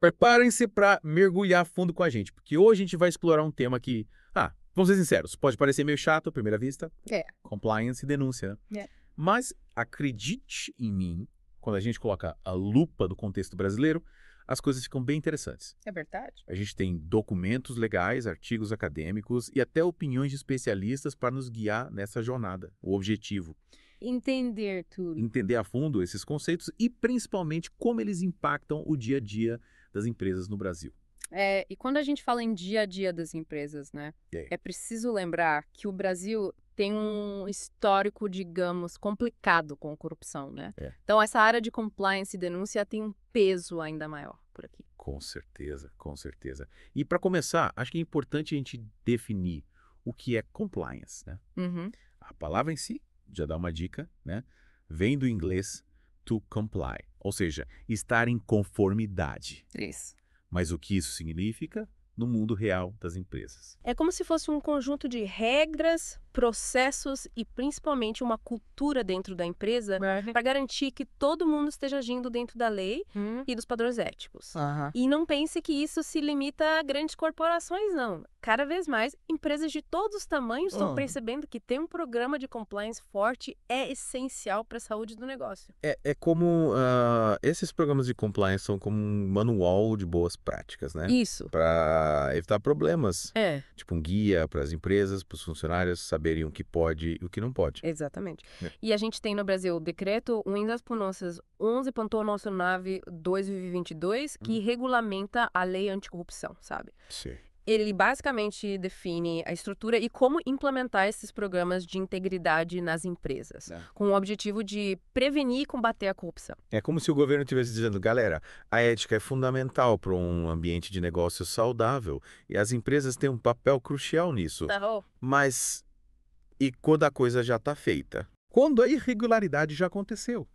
Preparem-se para mergulhar fundo com a gente, porque hoje a gente vai explorar um tema que, vamos ser sinceros, pode parecer meio chato à primeira vista, É. compliance e denúncia, né? É. Mas acredite em mim, quando a gente coloca a lupa do contexto brasileiro, as coisas ficam bem interessantes. É verdade? A gente tem documentos legais, artigos acadêmicos e até opiniões de especialistas para nos guiar nessa jornada. O objetivo, Entender tudo. entender a fundo esses conceitos e principalmente como eles impactam o dia a dia das empresas no Brasil. E quando a gente fala em dia a dia das empresas, né? E aí? É preciso lembrar que o Brasil tem um histórico, digamos, complicado com corrupção, né? É. Então, essa área de compliance e denúncia tem um peso ainda maior por aqui. Com certeza, com certeza. E para começar, acho que é importante a gente definir o que é compliance, né? Uhum. A palavra em si já dá uma dica, né? Vem do inglês to comply, ou seja, estar em conformidade. Isso. Mas o que isso significa no mundo real das empresas? É como se fosse um conjunto de regras, processos e principalmente uma cultura dentro da empresa para garantir que todo mundo esteja agindo dentro da lei e dos padrões éticos. E não pense que isso se limita a grandes corporações, não. Cada vez mais, empresas de todos os tamanhos estão percebendo que ter um programa de compliance forte é essencial para a saúde do negócio. É como esses programas de compliance são como um manual de boas práticas, né? Isso. Para evitar problemas. É, Tipo um guia para as empresas, para os funcionários saberem o que pode e o que não pode. exatamente. É. E a gente tem no Brasil o decreto Unhas Pronuncias 11.9/2022 que regulamenta a lei anticorrupção, sabe? Sim. Ele basicamente define a estrutura e como implementar esses programas de integridade nas empresas, É. com o objetivo de prevenir e combater a corrupção. É como se o governo estivesse dizendo, galera, a ética é fundamental para um ambiente de negócio saudável e as empresas têm um papel crucial nisso. Tá bom? Mas e quando a coisa já está feita? Quando a irregularidade já aconteceu?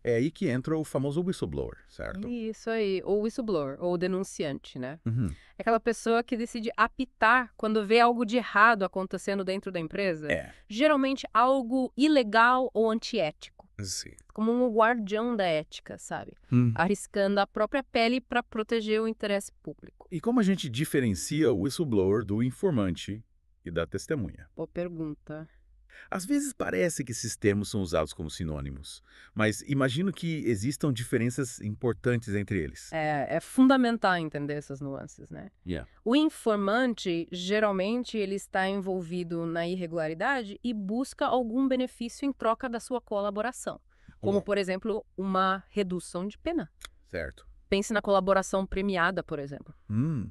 É aí que entra o famoso whistleblower, certo? Isso aí, ou whistleblower, ou denunciante, né? Uhum. É aquela pessoa que decide apitar quando vê algo de errado acontecendo dentro da empresa. É. Geralmente algo ilegal ou antiético. Sim. Como um guardião da ética, sabe? Arriscando a própria pele para proteger o interesse público. E como a gente diferencia o whistleblower do informante e da testemunha? Boa pergunta. Às vezes parece que esses termos são usados como sinônimos, mas imagino que existam diferenças importantes entre eles. É fundamental entender essas nuances, né? Yeah. O informante, geralmente, ele está envolvido na irregularidade e busca algum benefício em troca da sua colaboração. Como, por exemplo, uma redução de pena. Certo. Pense na colaboração premiada, por exemplo.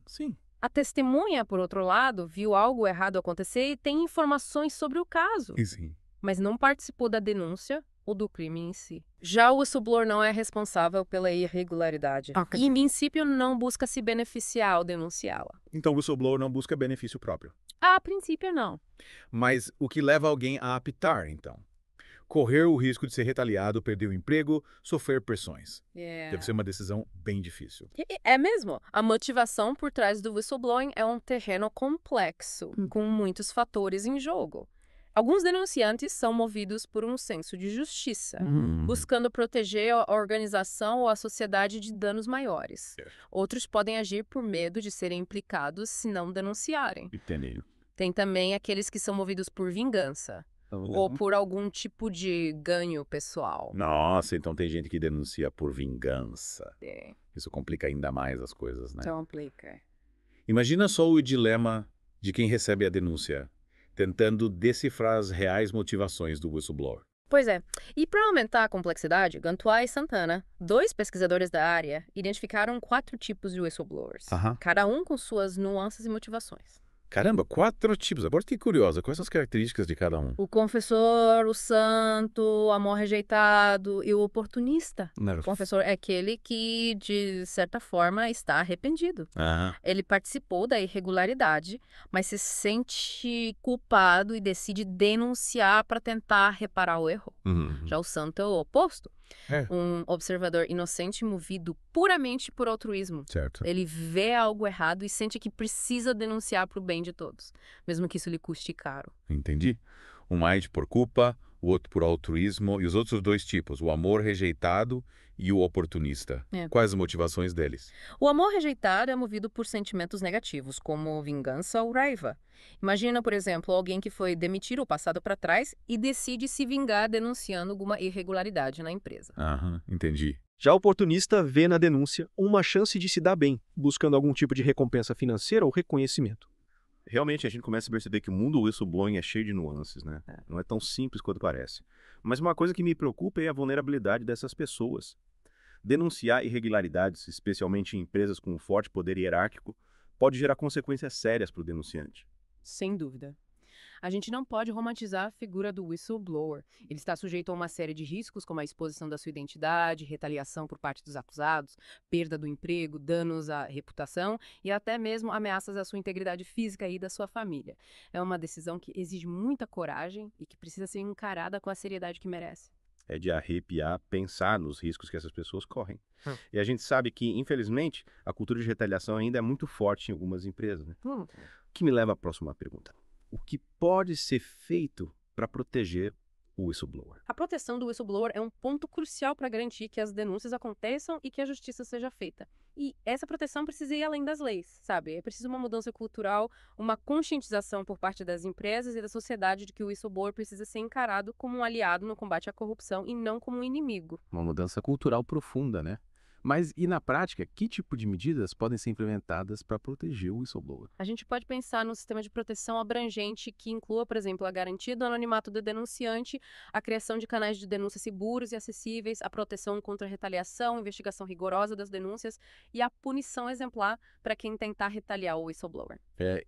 Sim. A testemunha, por outro lado, viu algo errado acontecer e tem informações sobre o caso, Sim. mas não participou da denúncia ou do crime em si. Já o whistleblower não é responsável pela irregularidade e, em princípio, não busca se beneficiar ao denunciá-la. Então o whistleblower não busca benefício próprio. A princípio, não. Mas o que leva alguém a apitar, então? Correr o risco de ser retaliado, perder o emprego, sofrer pressões. Deve ser uma decisão bem difícil. É mesmo. A motivação por trás do whistleblowing é um terreno complexo, com muitos fatores em jogo. Alguns denunciantes são movidos por um senso de justiça, buscando proteger a organização ou a sociedade de danos maiores. Outros podem agir por medo de serem implicados se não denunciarem. Entendi. Tem também aqueles que são movidos por vingança, ou por algum tipo de ganho pessoal. Nossa, então tem gente que denuncia por vingança. É, Isso complica ainda mais as coisas, né? complica. Imagina só o dilema de quem recebe a denúncia, tentando decifrar as reais motivações do whistleblower. Pois é. E para aumentar a complexidade, Gantois e Santana, 2 pesquisadores da área, identificaram 4 tipos de whistleblowers, cada um com suas nuances e motivações. Caramba, 4 tipos. Agora fiquei curiosa. Quais são as características de cada um? O confessor, o santo, o amor rejeitado e o oportunista. O confessor é aquele que, de certa forma, está arrependido. Ele participou da irregularidade, mas se sente culpado e decide denunciar para tentar reparar o erro. Já o santo é o oposto. Um observador inocente movido puramente por altruísmo. Certo. Ele vê algo errado e sente que precisa denunciar para o bem de todos, mesmo que isso lhe custe caro. Entendi. Um age por culpa, o outro por altruísmo e os outros 2 tipos, o amor rejeitado E o oportunista? Quais as motivações deles? O amor rejeitado é movido por sentimentos negativos, como vingança ou raiva. Imagina, por exemplo, alguém que foi demitir o passado para trás e decide se vingar denunciando alguma irregularidade na empresa. Entendi. Já o oportunista vê na denúncia uma chance de se dar bem, buscando algum tipo de recompensa financeira ou reconhecimento. Realmente, a gente começa a perceber que o mundo whistleblowing é cheio de nuances, né? Não é tão simples quanto parece. Mas uma coisa que me preocupa é a vulnerabilidade dessas pessoas. Denunciar irregularidades, especialmente em empresas com um forte poder hierárquico, pode gerar consequências sérias para o denunciante. Sem dúvida. A gente não pode romantizar a figura do whistleblower. Ele está sujeito a uma série de riscos, como a exposição da sua identidade, retaliação por parte dos acusados, perda do emprego, danos à reputação e até mesmo ameaças à sua integridade física e da sua família. É uma decisão que exige muita coragem e que precisa ser encarada com a seriedade que merece. É de arrepiar pensar nos riscos que essas pessoas correm. E a gente sabe que, infelizmente, a cultura de retaliação ainda é muito forte em algumas empresas, né? O que me leva à próxima pergunta. O que pode ser feito para proteger o whistleblower? A proteção do whistleblower é um ponto crucial para garantir que as denúncias aconteçam e que a justiça seja feita. E essa proteção precisa ir além das leis, sabe? É preciso uma mudança cultural, uma conscientização por parte das empresas e da sociedade de que o whistleblower precisa ser encarado como um aliado no combate à corrupção e não como um inimigo. Uma mudança cultural profunda, né? Mas e na prática, que tipo de medidas podem ser implementadas para proteger o whistleblower? A gente pode pensar num sistema de proteção abrangente que inclua, por exemplo, a garantia do anonimato do denunciante, a criação de canais de denúncia seguros e acessíveis, a proteção contra a retaliação, investigação rigorosa das denúncias e a punição exemplar para quem tentar retaliar o whistleblower.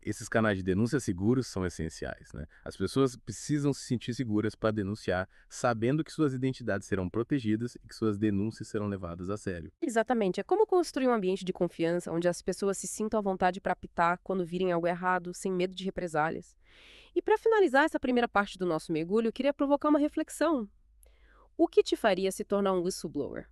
Esses canais de denúncia seguros são essenciais, né? As pessoas precisam se sentir seguras para denunciar, sabendo que suas identidades serão protegidas e que suas denúncias serão levadas a sério. Exatamente. É como construir um ambiente de confiança onde as pessoas se sintam à vontade para apitar quando virem algo errado, sem medo de represálias. E para finalizar essa primeira parte do nosso mergulho, eu queria provocar uma reflexão. O que te faria se tornar um whistleblower?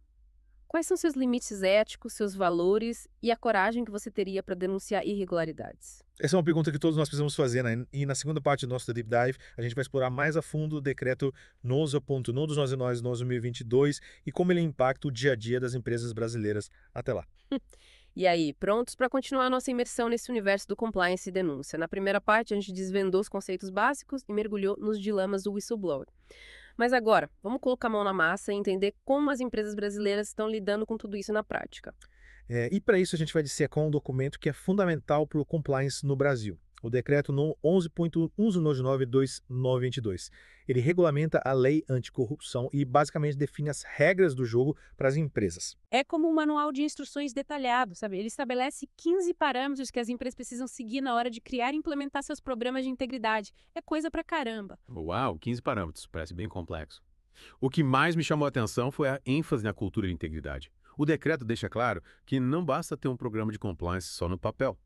Quais são seus limites éticos, seus valores e a coragem que você teria para denunciar irregularidades? Essa é uma pergunta que todos nós precisamos fazer, né? E na segunda parte do nosso Deep Dive, a gente vai explorar mais a fundo o decreto NOSA.NO dos Nós e Nós 2022 e como ele impacta o dia a dia das empresas brasileiras. Até lá. E aí, prontos para continuar nossa imersão nesse universo do compliance e denúncia? Na primeira parte, a gente desvendou os conceitos básicos e mergulhou nos dilemas do whistleblower. Mas agora, vamos colocar a mão na massa e entender como as empresas brasileiras estão lidando com tudo isso na prática. E para isso a gente vai dissecar um documento que é fundamental para o compliance no Brasil. O decreto 11.199/2022. Ele regulamenta a lei anticorrupção e basicamente define as regras do jogo para as empresas. É como um manual de instruções detalhado, sabe? Ele estabelece 15 parâmetros que as empresas precisam seguir na hora de criar e implementar seus programas de integridade. É coisa pra caramba. Uau, 15 parâmetros, parece bem complexo. O que mais me chamou a atenção foi a ênfase na cultura de integridade. O decreto deixa claro que não basta ter um programa de compliance só no papel.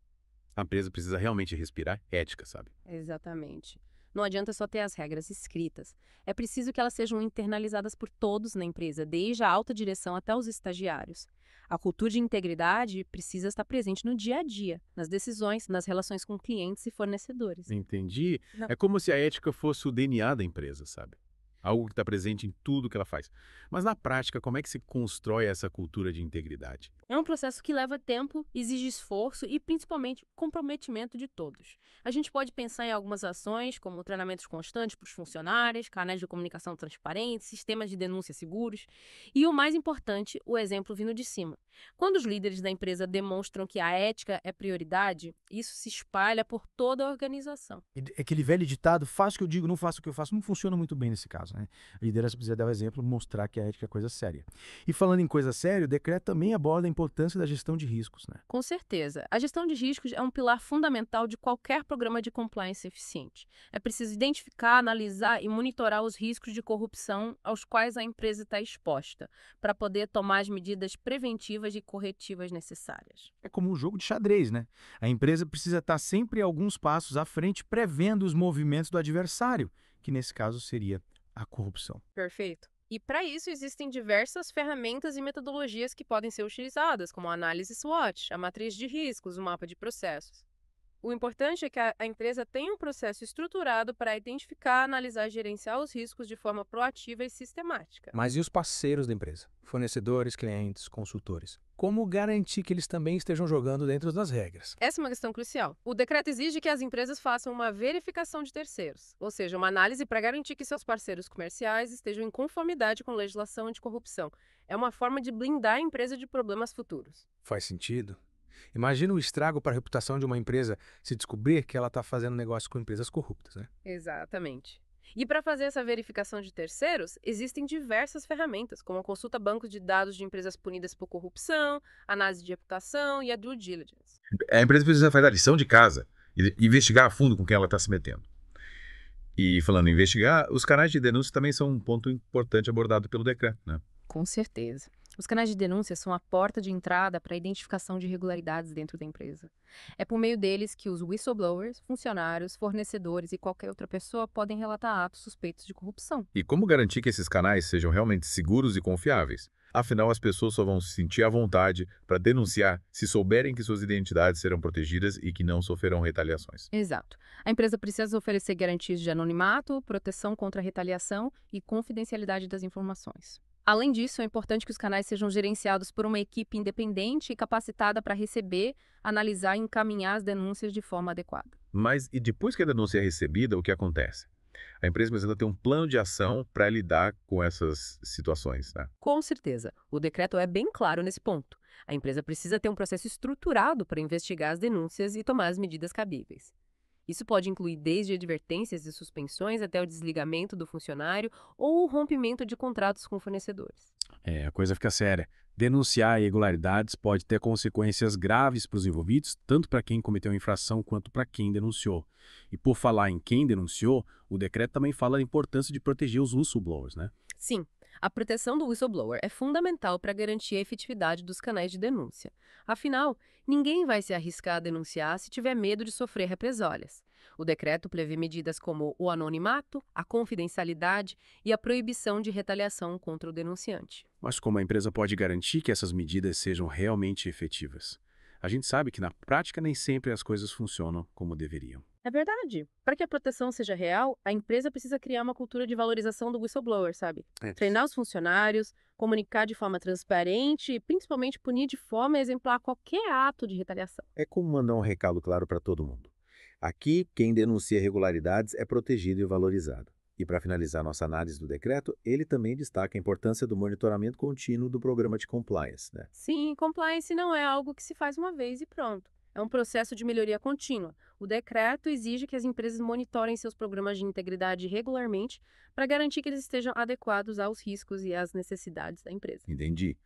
A empresa precisa realmente respirar ética, sabe? Exatamente. Não adianta só ter as regras escritas. É preciso que elas sejam internalizadas por todos na empresa, desde a alta direção até os estagiários. A cultura de integridade precisa estar presente no dia a dia, nas decisões, nas relações com clientes e fornecedores. Entendi. Não. É como se a ética fosse o DNA da empresa, sabe? Algo que está presente em tudo que ela faz. Mas na prática, como é que se constrói essa cultura de integridade? É um processo que leva tempo, exige esforço e, principalmente, comprometimento de todos. A gente pode pensar em algumas ações, como treinamentos constantes para os funcionários, canais de comunicação transparentes, sistemas de denúncia seguros e, o mais importante, o exemplo vindo de cima. Quando os líderes da empresa demonstram que a ética é prioridade, isso se espalha por toda a organização. Aquele velho ditado, faço o que eu digo, não faço o que eu faço, não funciona muito bem nesse caso, né? A liderança precisa dar o exemplo, mostrar que a ética é coisa séria. E falando em coisa séria, o decreto também aborda a importância da gestão de riscos, né? Com certeza. A gestão de riscos é um pilar fundamental de qualquer programa de compliance eficiente. É preciso identificar, analisar e monitorar os riscos de corrupção aos quais a empresa está exposta, para poder tomar as medidas preventivas e corretivas necessárias. É como um jogo de xadrez, né? A empresa precisa estar sempre alguns passos à frente, prevendo os movimentos do adversário, que nesse caso seria a corrupção. Perfeito. E para isso existem diversas ferramentas e metodologias que podem ser utilizadas, como a análise SWOT, a matriz de riscos, o mapa de processos. O importante é que a empresa tenha um processo estruturado para identificar, analisar e gerenciar os riscos de forma proativa e sistemática. Mas e os parceiros da empresa? Fornecedores, clientes, consultores? Como garantir que eles também estejam jogando dentro das regras? Essa é uma questão crucial. O decreto exige que as empresas façam uma verificação de terceiros, ou seja, uma análise para garantir que seus parceiros comerciais estejam em conformidade com legislação anticorrupção. É uma forma de blindar a empresa de problemas futuros. Faz sentido. Imagina o estrago para a reputação de uma empresa se descobrir que ela está fazendo negócio com empresas corruptas, né? Exatamente. E para fazer essa verificação de terceiros, existem diversas ferramentas, como a consulta bancos de dados de empresas punidas por corrupção, análise de reputação e a due diligence. A empresa precisa fazer a lição de casa e investigar a fundo com quem ela está se metendo. E falando em investigar, os canais de denúncia também são um ponto importante abordado pelo decreto, né? Com certeza. Os canais de denúncia são a porta de entrada para a identificação de irregularidades dentro da empresa. É por meio deles que os whistleblowers, funcionários, fornecedores e qualquer outra pessoa podem relatar atos suspeitos de corrupção. E como garantir que esses canais sejam realmente seguros e confiáveis? Afinal, as pessoas só vão se sentir à vontade para denunciar se souberem que suas identidades serão protegidas e que não sofrerão retaliações. Exato. A empresa precisa oferecer garantias de anonimato, proteção contra retaliação e confidencialidade das informações. Além disso, é importante que os canais sejam gerenciados por uma equipe independente e capacitada para receber, analisar e encaminhar as denúncias de forma adequada. Mas e depois que a denúncia é recebida, o que acontece? A empresa precisa ter um plano de ação para lidar com essas situações, né? Com certeza. O decreto é bem claro nesse ponto. A empresa precisa ter um processo estruturado para investigar as denúncias e tomar as medidas cabíveis. Isso pode incluir desde advertências e suspensões até o desligamento do funcionário ou o rompimento de contratos com fornecedores. A coisa fica séria. Denunciar irregularidades pode ter consequências graves para os envolvidos, tanto para quem cometeu a infração quanto para quem denunciou. E por falar em quem denunciou, o decreto também fala da importância de proteger os whistleblowers, né? Sim, a proteção do whistleblower é fundamental para garantir a efetividade dos canais de denúncia. Afinal, ninguém vai se arriscar a denunciar se tiver medo de sofrer represálias. O decreto prevê medidas como o anonimato, a confidencialidade e a proibição de retaliação contra o denunciante. Mas como a empresa pode garantir que essas medidas sejam realmente efetivas? A gente sabe que na prática nem sempre as coisas funcionam como deveriam. É verdade. Para que a proteção seja real, a empresa precisa criar uma cultura de valorização do whistleblower, sabe? Treinar os funcionários, comunicar de forma transparente e principalmente punir de forma exemplar qualquer ato de retaliação. É como mandar um recado claro para todo mundo. Aqui, quem denuncia irregularidades é protegido e valorizado. E para finalizar nossa análise do decreto, ele também destaca a importância do monitoramento contínuo do programa de compliance, né? Sim, compliance não é algo que se faz uma vez e pronto. É um processo de melhoria contínua. O decreto exige que as empresas monitorem seus programas de integridade regularmente para garantir que eles estejam adequados aos riscos e às necessidades da empresa. Entendi.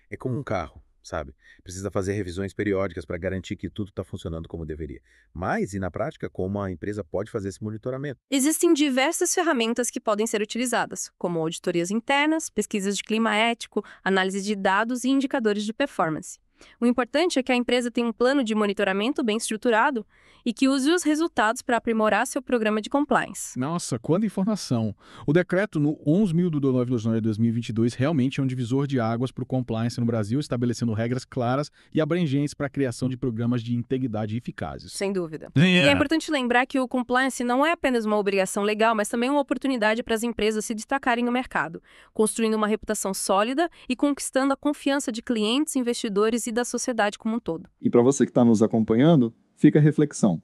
É como um carro, sabe? Precisa fazer revisões periódicas para garantir que tudo está funcionando como deveria. Mas, e na prática, como a empresa pode fazer esse monitoramento? Existem diversas ferramentas que podem ser utilizadas, como auditorias internas, pesquisas de clima ético, análise de dados e indicadores de performance. O importante é que a empresa tenha um plano de monitoramento bem estruturado e que use os resultados para aprimorar seu programa de compliance. Nossa, quanta informação! O decreto no 11.009 de 2022 realmente é um divisor de águas para o compliance no Brasil, estabelecendo regras claras e abrangentes para a criação de programas de integridade eficazes. Sem dúvida. E é importante lembrar que o compliance não é apenas uma obrigação legal, mas também uma oportunidade para as empresas se destacarem no mercado, construindo uma reputação sólida e conquistando a confiança de clientes, investidores e da sociedade como um todo. E para você que está nos acompanhando, fica a reflexão.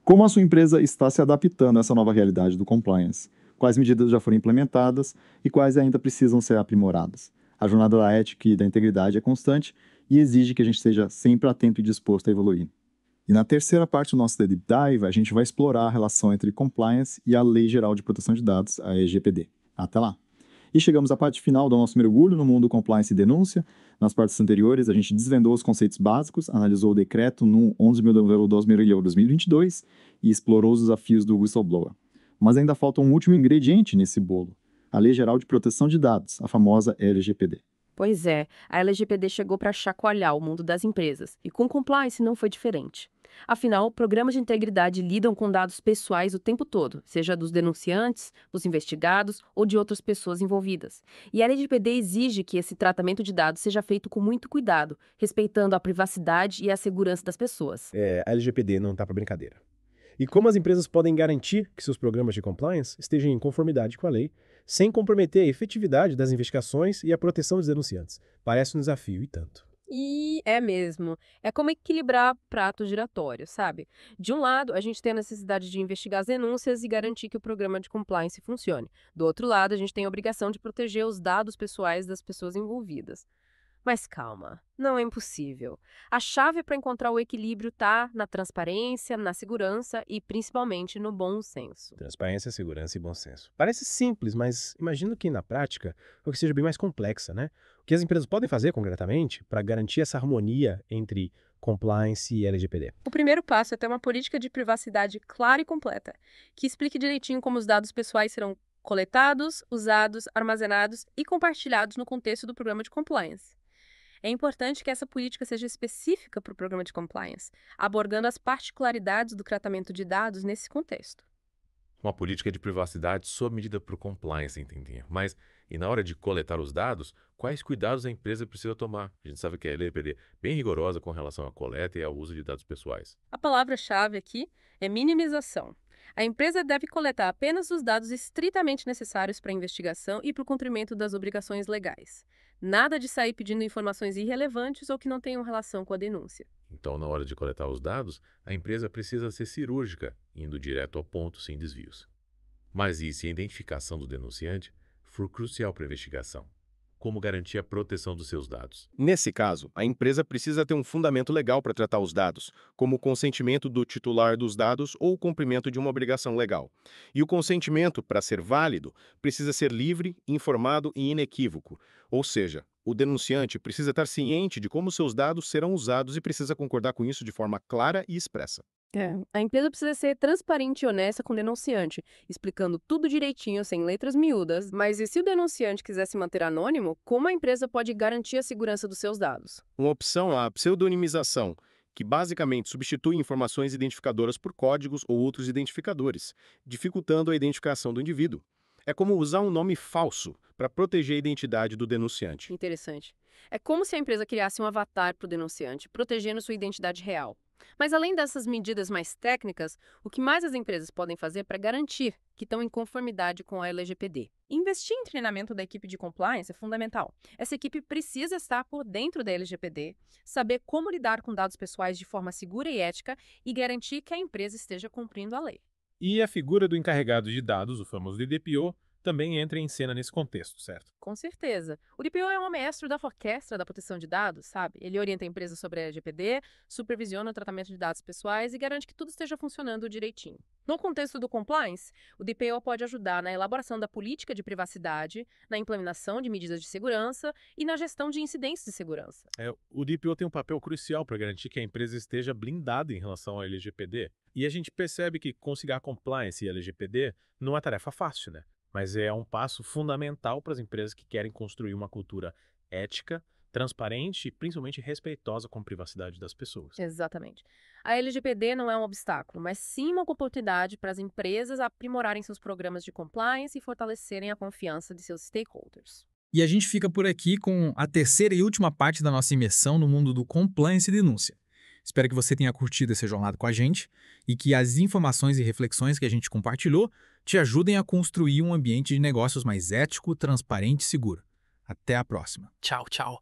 Como a sua empresa está se adaptando a essa nova realidade do compliance? Quais medidas já foram implementadas e quais ainda precisam ser aprimoradas? A jornada da ética e da integridade é constante e exige que a gente esteja sempre atento e disposto a evoluir. E na terceira parte do nosso Deep Dive, a gente vai explorar a relação entre compliance e a Lei Geral de Proteção de Dados, a LGPD. Até lá! E chegamos à parte final do nosso mergulho no mundo compliance e denúncia. Nas partes anteriores, a gente desvendou os conceitos básicos, analisou o decreto no 11.012 de 2022 e explorou os desafios do whistleblower. Mas ainda falta um último ingrediente nesse bolo, a Lei Geral de Proteção de Dados, a famosa LGPD. Pois é, a LGPD chegou para chacoalhar o mundo das empresas, e com compliance não foi diferente. Afinal, programas de integridade lidam com dados pessoais o tempo todo, seja dos denunciantes, dos investigados ou de outras pessoas envolvidas. E a LGPD exige que esse tratamento de dados seja feito com muito cuidado, respeitando a privacidade e a segurança das pessoas. A LGPD não tá para brincadeira. E como as empresas podem garantir que seus programas de compliance estejam em conformidade com a lei, sem comprometer a efetividade das investigações e a proteção dos denunciantes? Parece um desafio e tanto. E é mesmo. É como equilibrar prato giratório, sabe? De um lado, a gente tem a necessidade de investigar as denúncias e garantir que o programa de compliance funcione. Do outro lado, a gente tem a obrigação de proteger os dados pessoais das pessoas envolvidas. Mas calma, não é impossível. A chave para encontrar o equilíbrio está na transparência, na segurança e principalmente no bom senso. Transparência, segurança e bom senso. Parece simples, mas imagino que na prática o que seja bem mais complexa, né? O que as empresas podem fazer concretamente para garantir essa harmonia entre compliance e LGPD? O primeiro passo é ter uma política de privacidade clara e completa, que explique direitinho como os dados pessoais serão coletados, usados, armazenados e compartilhados no contexto do programa de compliance. É importante que essa política seja específica para o programa de compliance, abordando as particularidades do tratamento de dados nesse contexto. Uma política de privacidade sob medida para o compliance, entendi. Mas, e na hora de coletar os dados, quais cuidados a empresa precisa tomar? A gente sabe que a LGPD é bem rigorosa com relação à coleta e ao uso de dados pessoais. A palavra-chave aqui é minimização. A empresa deve coletar apenas os dados estritamente necessários para a investigação e para o cumprimento das obrigações legais. Nada de sair pedindo informações irrelevantes ou que não tenham relação com a denúncia. Então, na hora de coletar os dados, a empresa precisa ser cirúrgica, indo direto ao ponto sem desvios. Mas e se a identificação do denunciante for crucial para a investigação? Como garantir a proteção dos seus dados? Nesse caso, a empresa precisa ter um fundamento legal para tratar os dados, como o consentimento do titular dos dados ou o cumprimento de uma obrigação legal. E o consentimento, para ser válido, precisa ser livre, informado e inequívoco. Ou seja, o denunciante precisa estar ciente de como seus dados serão usados e precisa concordar com isso de forma clara e expressa. A empresa precisa ser transparente e honesta com o denunciante, explicando tudo direitinho, sem letras miúdas. Mas e se o denunciante quiser se manter anônimo, como a empresa pode garantir a segurança dos seus dados? Uma opção é a pseudonimização, que basicamente substitui informações identificadoras por códigos ou outros identificadores, dificultando a identificação do indivíduo. É como usar um nome falso para proteger a identidade do denunciante. Interessante. É como se a empresa criasse um avatar para o denunciante, protegendo sua identidade real. Mas além dessas medidas mais técnicas, o que mais as empresas podem fazer para garantir que estão em conformidade com a LGPD? Investir em treinamento da equipe de compliance é fundamental. Essa equipe precisa estar por dentro da LGPD, saber como lidar com dados pessoais de forma segura e ética e garantir que a empresa esteja cumprindo a lei. E a figura do encarregado de dados, o famoso DPO, também entra em cena nesse contexto, certo? Com certeza. O DPO é um maestro da orquestra da proteção de dados, sabe? Ele orienta a empresa sobre a LGPD, supervisiona o tratamento de dados pessoais e garante que tudo esteja funcionando direitinho. No contexto do compliance, o DPO pode ajudar na elaboração da política de privacidade, na implementação de medidas de segurança e na gestão de incidentes de segurança. O DPO tem um papel crucial para garantir que a empresa esteja blindada em relação ao LGPD. E a gente percebe que conciliar compliance e LGPD não é uma tarefa fácil, né? Mas é um passo fundamental para as empresas que querem construir uma cultura ética, transparente e principalmente respeitosa com a privacidade das pessoas. Exatamente. A LGPD não é um obstáculo, mas sim uma oportunidade para as empresas aprimorarem seus programas de compliance e fortalecerem a confiança de seus stakeholders. E a gente fica por aqui com a terceira e última parte da nossa imersão no mundo do compliance e denúncia. Espero que você tenha curtido essa jornada com a gente e que as informações e reflexões que a gente compartilhou te ajudem a construir um ambiente de negócios mais ético, transparente e seguro. Até a próxima. Tchau, tchau.